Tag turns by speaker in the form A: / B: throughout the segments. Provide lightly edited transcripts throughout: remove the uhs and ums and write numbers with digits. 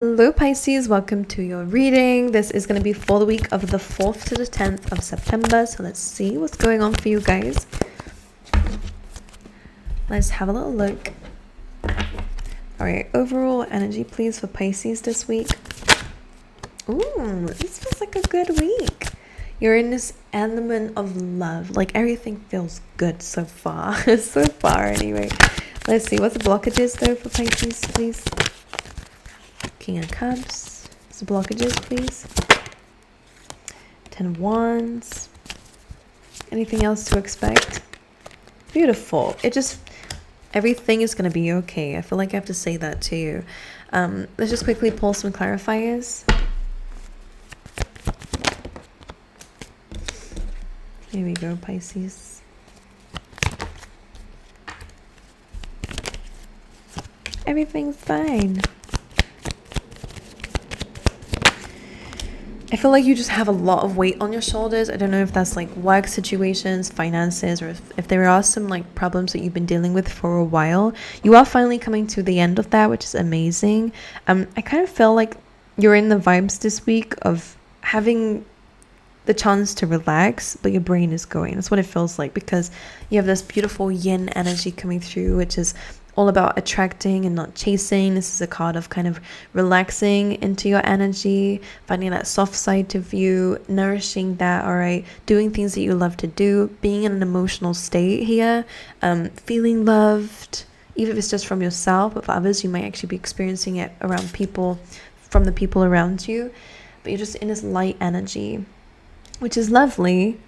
A: Hello Pisces, welcome to your reading. This is going to be for the week of the 4th to the 10th of September. So let's see what's going on for you guys. Let's have a little look. Alright, overall energy please for Pisces this week. Ooh, this feels like a good week. You're in this element of love. Like everything feels good so far. So far anyway. Let's see, what's the blockages though for Pisces please? King of Cups. Some blockages, please. 10 of Wands. Anything else to expect? Beautiful. Everything is going to be okay. I feel like I have to say that to you. Let's just quickly pull some clarifiers. Here we go, Pisces. Everything's fine. I feel like you just have a lot of weight on your shoulders. I don't know if that's like work situations, finances, or if there are some like problems that you've been dealing with for a while. You are finally coming to the end of that, which is amazing. I kind of feel like you're in the vibes this week of having the chance to relax, but your brain is going. That's what it feels like, because you have this beautiful yin energy coming through, which is all about attracting and not chasing. This is a card of kind of relaxing into your energy, finding that soft side to you, nourishing that, all right, doing things that you love to do, being in an emotional state here, feeling loved, even if it's just from yourself, but for others you might actually be experiencing it around people, from the people around you, but you're just in this light energy, which is lovely,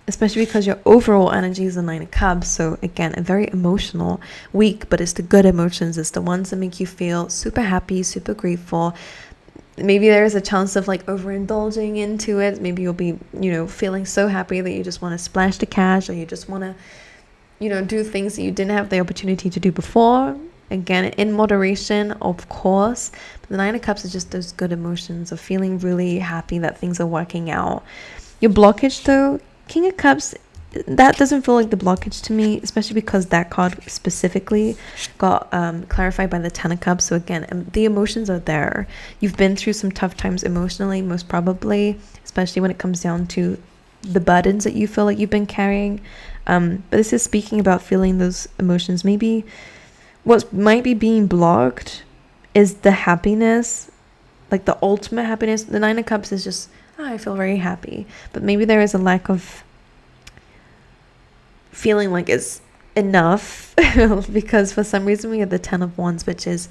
A: especially because your overall energy is the 9 of Cups. So again, a very emotional week, but it's the good emotions. It's the ones that make you feel super happy, super grateful. Maybe there's a chance of like overindulging into it. Maybe you'll be, feeling so happy that you just want to splash the cash, or you just want to, do things that you didn't have the opportunity to do before. Again, in moderation, of course. But the 9 of Cups is just those good emotions of feeling really happy that things are working out. Your blockage though, King of Cups, that doesn't feel like the blockage to me, especially because that card specifically got clarified by the 10 of Cups. So again, the emotions are there. You've been through some tough times emotionally, most probably, especially when it comes down to the burdens that you feel like you've been carrying. But this is speaking about feeling those emotions. Maybe what might be being blocked is the happiness, like the ultimate happiness. The 9 of Cups is just, I feel very happy, but maybe there is a lack of feeling like it's enough because for some reason we have the 10 of Wands, which is,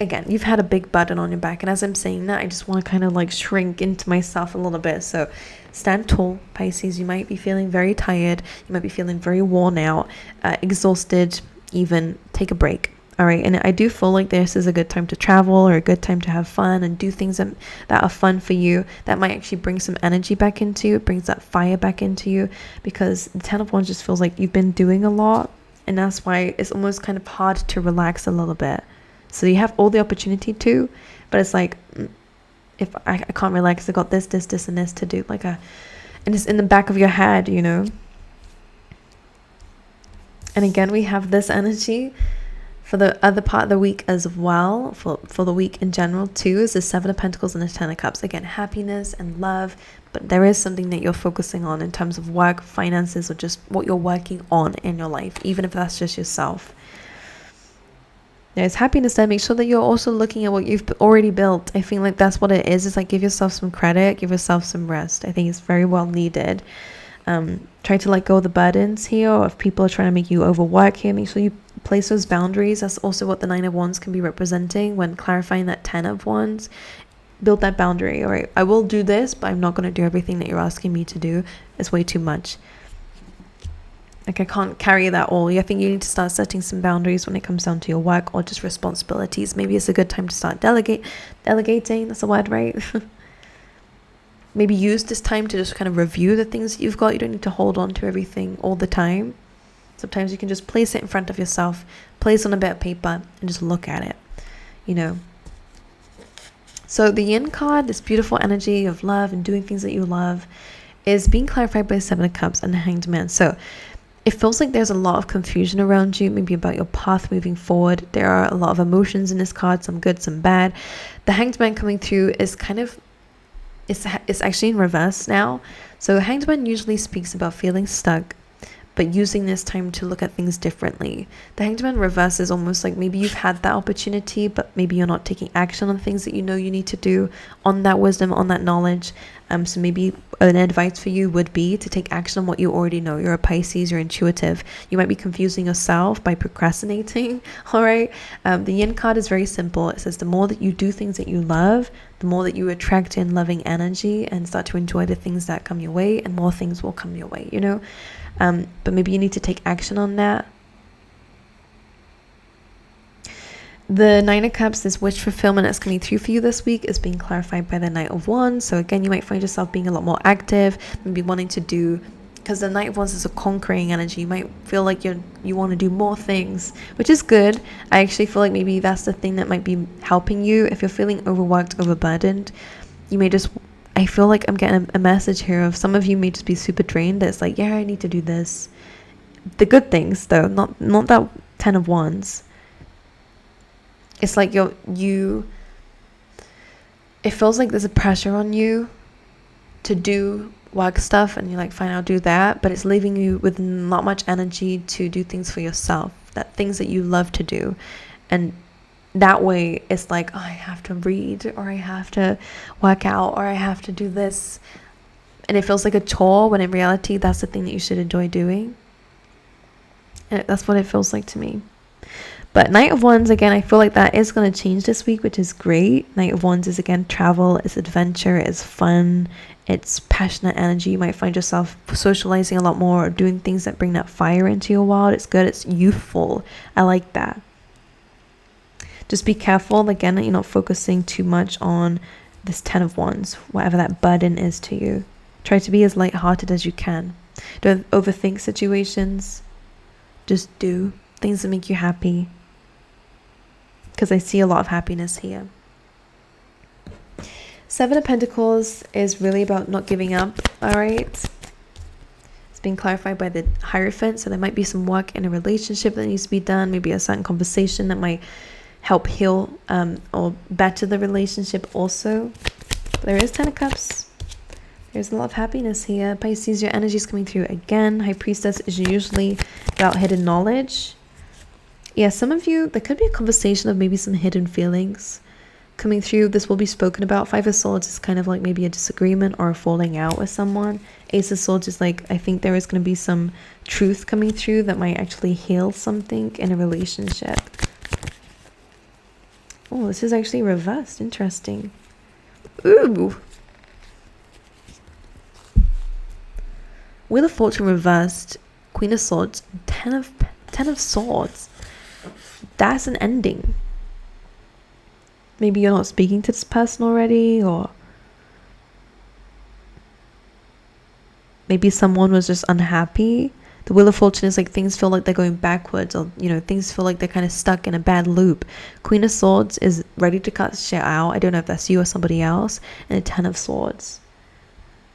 A: again, you've had a big burden on your back, and as I'm saying that, I just want to kind of like shrink into myself a little bit. So stand tall, Pisces. You might be feeling very tired, you might be feeling very worn out, exhausted. Even take a break. All right, and I do feel like this is a good time to travel, or a good time to have fun and do things that are fun for you. That might actually bring some energy back into you, brings that fire back into you, because the 10 of Wands just feels like you've been doing a lot, and that's why it's almost kind of hard to relax a little bit. So you have all the opportunity to, but it's like, if I can't relax, I got this, and this to do, and it's in the back of your head, And again, we have this energy for the other part of the week as well, for the week in general too, is the 7 of Pentacles and the 10 of Cups. Again, happiness and love, but there is something that you're focusing on in terms of work, finances, or just what you're working on in your life, even if that's just yourself. There's happiness there. Make sure that you're also looking at what you've already built. I feel like that's what it is. It's like, give yourself some credit, give yourself some rest. I think it's very well needed. Try to let go of the burdens here, or if people are trying to make you overwork here, make sure you place those boundaries. That's also what the 9 of Wands can be representing when clarifying that 10 of Wands. Build that boundary. All right, I will do this, but I'm not going to do everything that you're asking me to do. It's way too much. Like, I can't carry that all. I think you need to start setting some boundaries when it comes down to your work or just responsibilities. Maybe it's a good time to start delegating. That's a word, right? Maybe use this time to just kind of review the things that you've got. You don't need to hold on to everything all the time. Sometimes you can just place it in front of yourself, place on a bit of paper, and just look at it, So the Yin card, this beautiful energy of love and doing things that you love, is being clarified by the 7 of Cups and the Hanged Man. So it feels like there's a lot of confusion around you, maybe about your path moving forward. There are a lot of emotions in this card, some good, some bad. The Hanged Man coming through is kind of, it's actually in reverse now. So Hanged Man usually speaks about feeling stuck, but using this time to look at things differently. The Hanged Man reverse is almost like maybe you've had that opportunity, but maybe you're not taking action on things that you know you need to do, on that wisdom, on that knowledge. So maybe an advice for you would be to take action on what you already know. You're a Pisces, you're intuitive. You might be confusing yourself by procrastinating, all right? The Yin card is very simple. It says the more that you do things that you love, the more that you attract in loving energy and start to enjoy the things that come your way, and more things will come your way, you know? But maybe you need to take action on that. The Nine of Cups, this wish fulfillment that's coming through for you this week, is being clarified by the Knight of Wands. So again, you might find yourself being a lot more active, maybe wanting to do, because the Knight of Wands is a conquering energy. You might feel like you want to do more things, which is good. I actually feel like maybe that's the thing that might be helping you. If you're feeling overworked, overburdened, you may just, I feel like I'm getting a message here of some of you may just be super drained. That's like, yeah, I need to do this. The good things though, not that 10 of Wands. It's like it feels like there's a pressure on you to do work stuff, and you're like, fine, I'll do that, but it's leaving you with not much energy to do things for yourself, that things that you love to do. And that way it's like, oh, I have to read, or I have to work out, or I have to do this, and it feels like a chore, when in reality that's the thing that you should enjoy doing. And that's what it feels like to me. But Knight of Wands, again, I feel like that is going to change this week, which is great. Knight of Wands is, again, travel, it's adventure, it's fun, it's passionate energy. You might find yourself socializing a lot more, or doing things that bring that fire into your world. It's good, it's youthful. I like that. Just be careful, again, that you're not focusing too much on this 10 of Wands, whatever that burden is to you. Try to be as lighthearted as you can. Don't overthink situations. Just do things that make you happy, because I see a lot of happiness here. 7 of Pentacles is really about not giving up, all right? It's being clarified by the Hierophant, so there might be some work in a relationship that needs to be done, maybe a certain conversation that might help heal or better the relationship also. But there is 10 of Cups. There's a lot of happiness here. Pisces, your energy is coming through again. High Priestess is usually about hidden knowledge. Yeah, some of you, there could be a conversation of maybe some hidden feelings coming through. This will be spoken about. 5 of Swords is kind of like maybe a disagreement or a falling out with someone. Ace of Swords is like, I think there is going to be some truth coming through that might actually heal something in a relationship. Oh, this is actually reversed. Interesting. Ooh. Wheel of Fortune reversed. Queen of Swords. 10 of Swords. That's an ending. Maybe you're not speaking to this person already, or maybe someone was just unhappy. The Wheel of Fortune is like things feel like they're going backwards, or things feel like they're kind of stuck in a bad loop. Queen of Swords is ready to cut shit out. I don't know if that's you or somebody else. And a 10 of Swords,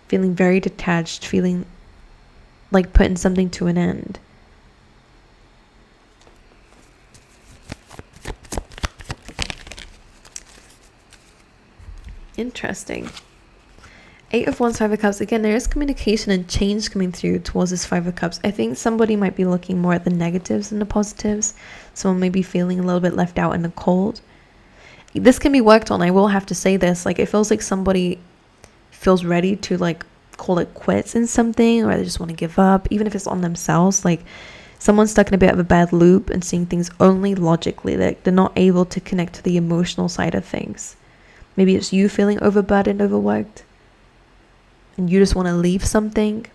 A: feeling very detached, feeling like putting something to an end. Interesting. 8 of Wands, 5 of Cups. Again, there is communication and change coming through towards this 5 of Cups. I think somebody might be looking more at the negatives than the positives. Someone may be feeling a little bit left out in the cold. This can be worked on. I will have to say this. Like, it feels like somebody feels ready to like call it quits in something, or they just want to give up, even if it's on themselves. Like, someone's stuck in a bit of a bad loop and seeing things only logically. Like, they're not able to connect to the emotional side of things. Maybe it's you feeling overburdened, overworked, and you just want to leave something.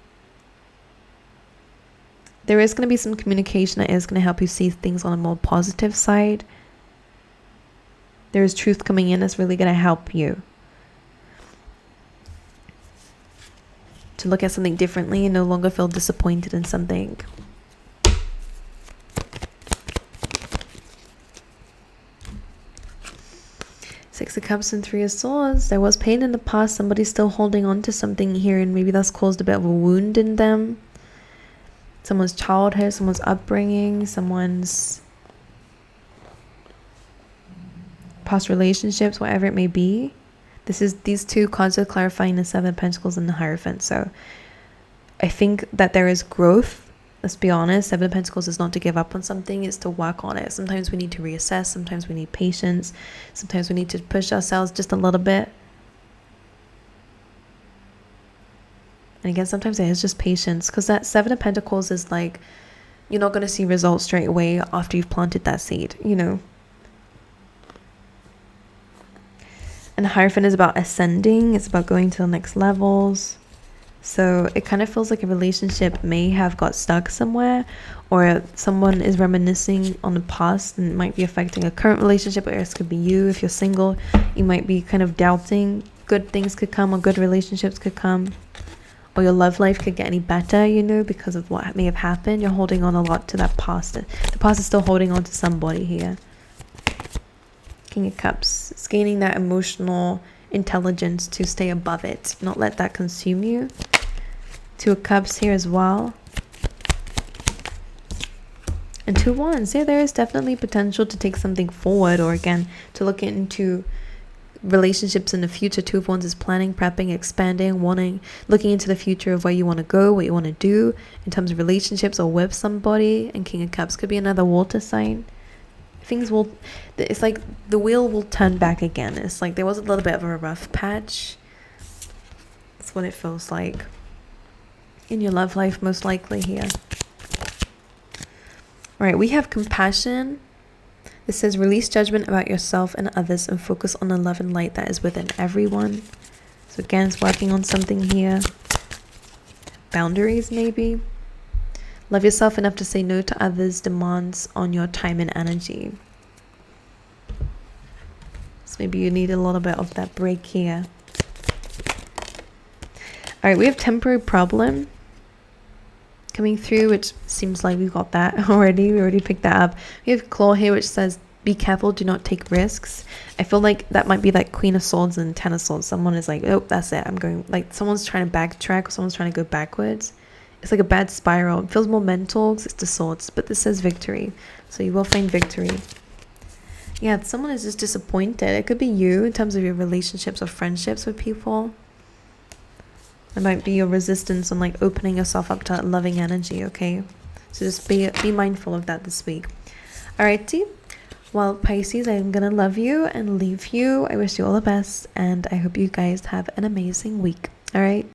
A: There is going to be some communication that is going to help you see things on a more positive side. There is truth coming in that's really going to help you to look at something differently and no longer feel disappointed in something. Six of Cups and 3 of Swords. There was pain in the past. Somebody's still holding on to something here, and maybe that's caused a bit of a wound in them. someone's childhood, someone's upbringing, someone's past relationships, whatever it may be. These two cards are clarifying the Seven of Pentacles and the Hierophant. So I think that there is growth. Let's be honest, Seven of Pentacles is not to give up on something, it's to work on it. Sometimes we need to reassess, sometimes we need patience, sometimes we need to push ourselves just a little bit. And again, sometimes it is just patience, because that Seven of Pentacles is like, you're not going to see results straight away after you've planted that seed, you know. And Hierophant is about ascending, it's about going to the next levels. So it kind of feels like a relationship may have got stuck somewhere, or someone is reminiscing on the past and it might be affecting a current relationship, or this could be you. If you're single, you might be kind of doubting good things could come, or good relationships could come, or your love life could get any better, you know, because of what may have happened. You're holding on a lot to that past. The past is still holding on to somebody here. King of Cups. It's gaining that emotional intelligence to stay above it, not let that consume you. Two of Cups here as well. And Two of Wands. Yeah, there is definitely potential to take something forward, or again, to look into relationships in the future. Two of Wands is planning, prepping, expanding, looking into the future of where you want to go, what you want to do in terms of relationships or with somebody. And King of Cups could be another water sign. It's like the wheel will turn back again. It's like there was a little bit of a rough patch. That's what it feels like in your love life, most likely here. All right, we have compassion. This says release judgment about yourself and others and focus on the love and light that is within everyone. So again, it's working on something here. Boundaries, maybe. Love yourself enough to say no to others' demands on your time and energy. So maybe you need a little bit of that break here. All right, we have temporary problem coming through, which seems like we've got that already. We already picked that up. We have Claw here, which says be careful, do not take risks. I feel like that might be like Queen of Swords and Ten of Swords. Someone is like, oh, that's it. I'm going, like someone's trying to backtrack, or someone's trying to go backwards. It's like a bad spiral. It feels more mental because it's the swords, but this says victory. So you will find victory. Yeah, someone is just disappointed. It could be you in terms of your relationships or friendships with people. It might be your resistance on like opening yourself up to that loving energy, okay? So just be mindful of that this week. Alrighty. Well, Pisces, I'm going to love you and leave you. I wish you all the best, and I hope you guys have an amazing week. All right.